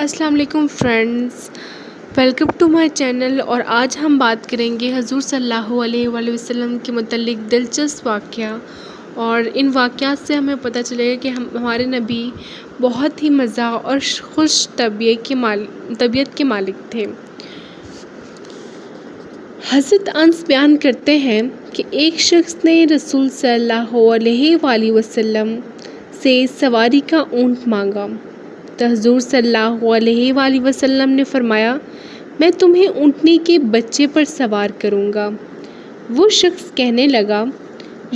السلام علیکم friends, welcome to my channel. اور آج ہم بات کریں گے حضور صلی اللہ علیہ وآلہ وسلم کے متعلق دلچسپ واقعہ، اور ان واقعات سے ہمیں پتہ چلے گا کہ ہمارے نبی بہت ہی مزاح اور خوش طبیعت کے مالک تھے۔ حضرت انس بیان کرتے ہیں کہ ایک شخص نے رسول صلی اللہ علیہ وآلہ وسلم سے سواری کا اونٹ مانگا تو حضور صلی اللہ علیہ وآلہ وسلم نے فرمایا، میں تمہیں اونٹنی کے بچے پر سوار کروں گا۔ وہ شخص کہنے لگا،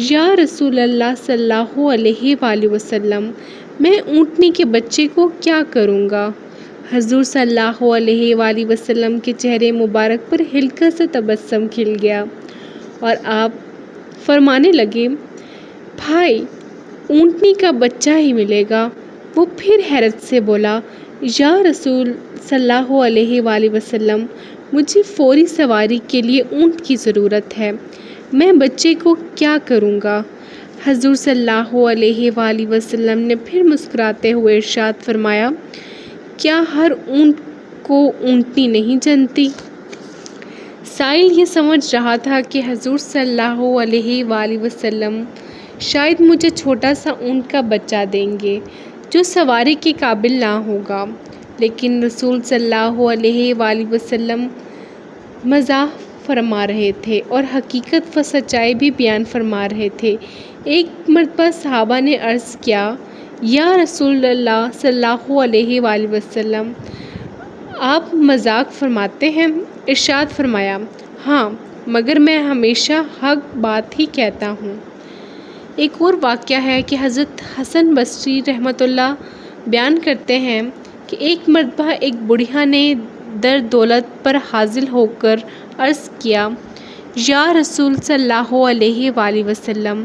یا رسول اللہ صلی اللہ علیہ وآلہ وسلم، میں اونٹنی کے بچے کو کیا کروں گا؟ حضور صلی اللہ علیہ وآلہ وسلم کے چہرے مبارک پر ہلکا سا تبسم کھل گیا اور آپ فرمانے لگے، بھائی اونٹنی کا بچہ ہی ملے گا۔ وہ پھر حیرت سے بولا، یا رسول صلی اللہ علیہ وآلہ وسلم، مجھے فوری سواری کے لیے اونٹ کی ضرورت ہے، میں بچے کو کیا کروں گا؟ حضور صلی اللہ علیہ وآلہ وسلم نے پھر مسکراتے ہوئے ارشاد فرمایا، کیا ہر اونٹ کو اونٹنی نہیں جنتی؟ سائل یہ سمجھ رہا تھا کہ حضور صلی اللہ علیہ وآلہ وسلم شاید مجھے چھوٹا سا اونٹ کا بچہ دیں گے جو سواری کے قابل نہ ہوگا، لیکن رسول صلی اللہ علیہ وآلہ وسلم مزاح فرما رہے تھے اور حقیقت و سچائی بھی بیان فرما رہے تھے۔ ایک مرتبہ صحابہ نے عرض کیا، یا رسول اللہ صلی اللہ علیہ وآلہ وسلم، آپ مذاق فرماتے ہیں؟ ارشاد فرمایا، ہاں، مگر میں ہمیشہ حق بات ہی کہتا ہوں۔ ایک اور واقعہ ہے کہ حضرت حسن بصری رحمۃ اللہ بیان کرتے ہیں کہ ایک مرتبہ ایک بڑھیا نے در دولت پر حاصل ہو کر عرض کیا، یا رسول صلی اللہ علیہ وآلہ وسلم،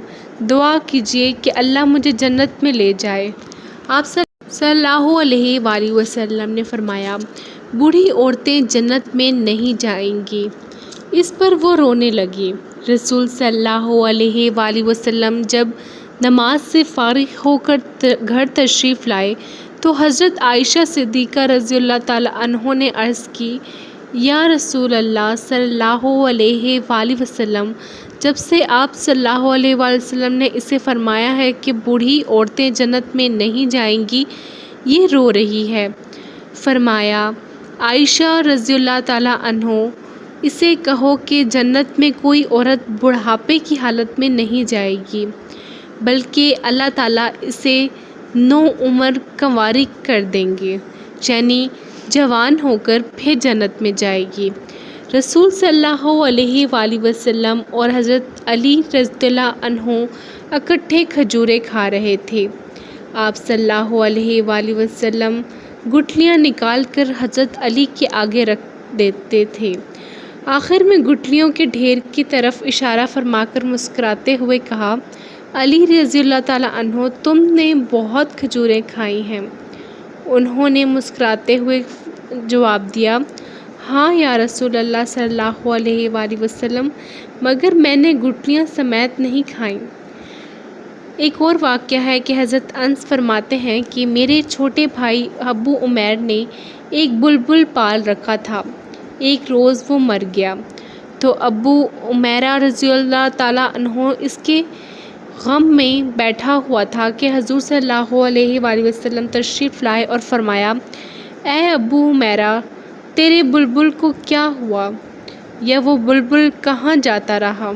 دعا کیجیے کہ اللہ مجھے جنت میں لے جائے۔ آپ صلی اللہ علیہ وآلہ وسلم نے فرمایا، بوڑھی عورتیں جنت میں نہیں جائیں گی۔ اس پر وہ رونے لگی۔ رسول صلی اللہ علیہ وآلہ وسلم جب نماز سے فارغ ہو کر گھر تشریف لائے تو حضرت عائشہ صدیقہ رضی اللہ تعالیٰ عنہا نے عرض کی، یا رسول اللہ صلی اللہ علیہ وآلہ وسلم، جب سے آپ صلی اللہ علیہ وآلہ وسلم نے اسے فرمایا ہے کہ بوڑھی عورتیں جنت میں نہیں جائیں گی، یہ رو رہی ہے۔ فرمایا، عائشہ رضی اللہ تعالیٰ عنہا، اسے کہو کہ جنت میں کوئی عورت بڑھاپے کی حالت میں نہیں جائے گی، بلکہ اللہ تعالیٰ اسے نوعمر کنواری کر دیں گے، یعنی جوان ہو کر پھر جنت میں جائے گی۔ رسول صلی اللہ علیہ وآلہ وسلم اور حضرت علی رضی اللہ عنہ اکٹھے کھجوریں کھا رہے تھے۔ آپ صلی اللہ علیہ وآلہ وسلم گٹھلیاں نکال کر حضرت علی کے آگے رکھ دیتے تھے۔ آخر میں گٹھلیوں کے ڈھیر کی طرف اشارہ فرما کر مسکراتے ہوئے کہا، علی رضی اللہ تعالیٰ عنہ، تم نے بہت کھجوریں کھائی ہیں۔ انہوں نے مسکراتے ہوئے جواب دیا، ہاں یا رسول اللہ صلی اللہ علیہ وآلہ وسلم، مگر میں نے گٹھلیاں سمیت نہیں کھائیں۔ ایک اور واقعہ ہے کہ حضرت انس فرماتے ہیں کہ میرے چھوٹے بھائی ابو عمیر نے ایک بلبل پال رکھا تھا۔ ایک روز وہ مر گیا تو ابو عمیرہ رضی اللہ تعالیٰ عنہ اس کے غم میں بیٹھا ہوا تھا کہ حضور صلی اللہ علیہ وآلہ وسلم تشریف لائے اور فرمایا، اے ابو عمیرہ، تیرے بلبل کو کیا ہوا، یا وہ بلبل کہاں جاتا رہا؟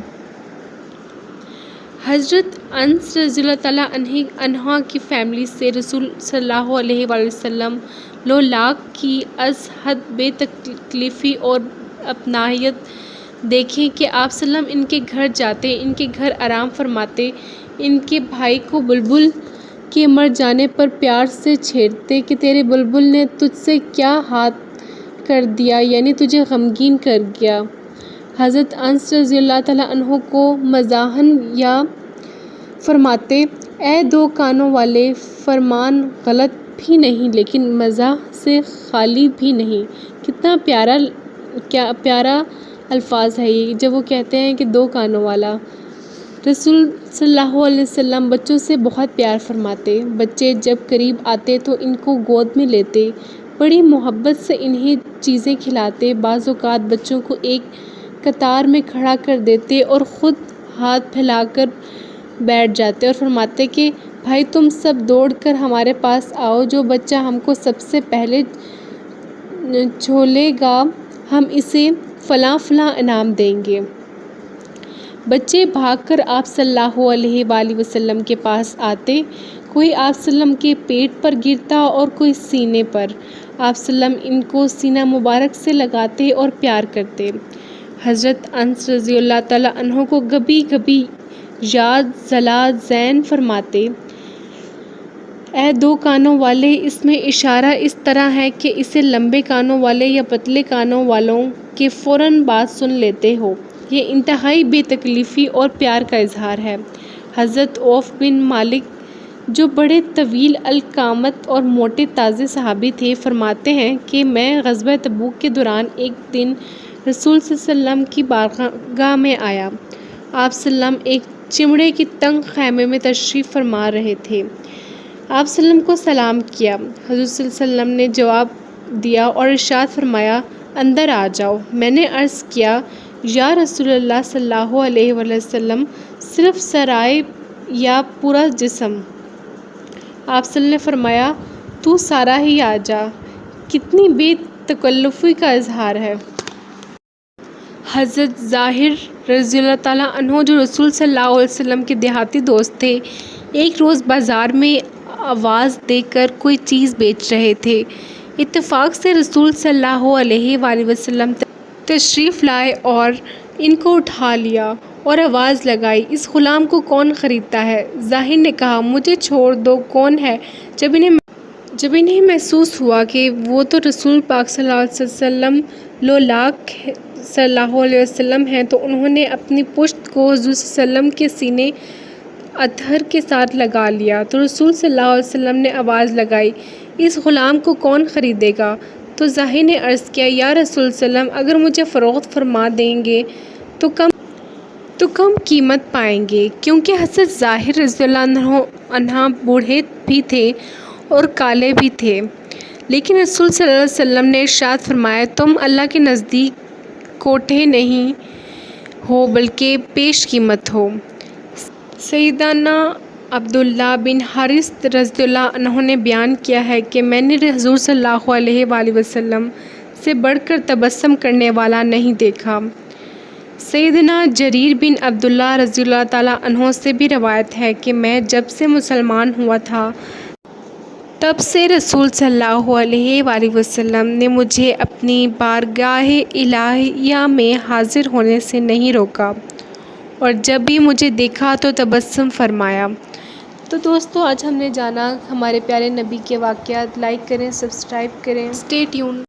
حضرت انس رضی اللہ تعالیٰ عنہ کی فیملی سے رسول صلی اللہ علیہ وآلہ وسلم لولاک کی از حد بے تکلفی اور اپنائیت دیکھیں کہ آپ صلی اللہ علیہ وسلم ان کے گھر جاتے، ان کے گھر آرام فرماتے، ان کے بھائی کو بلبل کے مر جانے پر پیار سے چھیڑتے کہ تیرے بلبل نے تجھ سے کیا ہاتھ کر دیا، یعنی تجھے غمگین کر گیا۔ حضرت انس رضی اللہ تعالیٰ عنہ کو مزاحاً یا فرماتے، اے دو کانوں والے، فرمان غلط بھی نہیں لیکن مزاح سے خالی بھی نہیں۔ کتنا پیارا الفاظ ہے یہ جب وہ کہتے ہیں کہ دو کانوں والا۔ رسول صلی اللہ علیہ وسلم بچوں سے بہت پیار فرماتے۔ بچے جب قریب آتے تو ان کو گود میں لیتے، بڑی محبت سے انہیں چیزیں کھلاتے، بعض اوقات بچوں کو ایک قطار میں کھڑا کر دیتے اور خود ہاتھ پھیلا کر بیٹھ جاتے اور فرماتے کہ بھائی تم سب دوڑ کر ہمارے پاس آؤ، جو بچہ ہم کو سب سے پہلے چھولے گا ہم اسے فلاں فلاں انعام دیں گے۔ بچے بھاگ کر آپ صلی اللہ علیہ وآلہ وسلم کے پاس آتے، کوئی آپ صلی اللہ علیہ وسلم کے پیٹ پر گرتا اور کوئی سینے پر۔ آپ صلی اللہ علیہ وسلم ان کو سینہ مبارک سے لگاتے اور پیار کرتے۔ حضرت انس رضی اللہ تعالیٰ عنہ کو کبھی کبھی یاد زلا زین فرماتے، اے دو کانوں والے، اس میں اشارہ اس طرح ہے کہ اسے لمبے کانوں والے یا پتلے کانوں والوں کے فوراً بات سن لیتے ہو۔ یہ انتہائی بے تکلفی اور پیار کا اظہار ہے۔ حضرت عوف بن مالک جو بڑے طویل القامت اور موٹے تازے صحابی تھے، فرماتے ہیں کہ میں غزوہ تبوک کے دوران ایک دن رسول صلی اللہ علیہ وسلم کی بارگاہ میں آیا۔ آپ صلی اللہ علیہ وسلم ایک چمڑے کی تنگ خیمے میں تشریف فرما رہے تھے۔ آپ صلی اللہ علیہ وسلم کو سلام کیا، حضور صلی اللہ علیہ وسلم نے جواب دیا اور ارشاد فرمایا اندر آ جاؤ۔ میں نے عرض کیا یا رسول اللہ صلی اللہ علیہ وآلہ وسلم، صرف سرائے یا پورا جسم؟ آپ صلی اللہ علیہ وسلم نے فرمایا تو سارا ہی آ جا۔ کتنی بے تکلفی کا اظہار ہے۔ حضرت ظاہر رضی اللہ تعالیٰ عنہ جو رسول صلی اللہ علیہ وسلم کے دیہاتی دوست تھے، ایک روز بازار میں آواز دے کر کوئی چیز بیچ رہے تھے۔ اتفاق سے رسول صلی اللہ علیہ وآلہ وسلم تشریف لائے اور ان کو اٹھا لیا اور آواز لگائی، اس غلام کو کون خریدتا ہے؟ ظاہر نے کہا مجھے چھوڑ دو، کون ہے؟ جب انہیں محسوس ہوا کہ وہ تو رسول پاک صلی اللہ علیہ وسلم لولاک صلی اللہ علیہ وسلم ہیں، تو انہوں نے اپنی پشت کو حضور صلی اللہ علیہ وسلم کے سینے اطہر کے ساتھ لگا لیا۔ تو رسول صلی اللہ علیہ وسلم نے آواز لگائی اس غلام کو کون خریدے گا؟ تو ظاہر نے عرض کیا یا رسول صلی اللہ علیہ وسلم، اگر مجھے فروخت فرما دیں گے تو کم قیمت پائیں گے، کیونکہ حضرت ظاہر رضی اللہ عنہ بوڑھے بھی تھے اور کالے بھی تھے۔ لیکن رسول صلی اللہ علیہ وسلم نے ارشاد فرمایا تم اللہ کے نزدیک کوٹھے نہیں ہو بلکہ پیش قیمت ہو۔ سیدنا عبداللہ بن حارث رضی اللہ عنہ نے بیان کیا ہے کہ میں نے حضور صلی اللہ علیہ وآلہ وسلم سے بڑھ کر تبسم کرنے والا نہیں دیکھا۔ سیدنا جریر بن عبداللہ رضی اللہ تعالیٰ عنہ سے بھی روایت ہے کہ میں جب سے مسلمان ہوا تھا تب سے رسول صلی اللہ علیہ وآلہ وسلم نے مجھے اپنی بارگاہ الہیہ میں حاضر ہونے سے نہیں روکا، اور جب بھی مجھے دیکھا تو تبسم فرمایا۔ تو دوستو آج ہم نے جانا ہمارے پیارے نبی کے واقعات۔ لائک کریں، سبسکرائب کریں، اسٹے ٹیون۔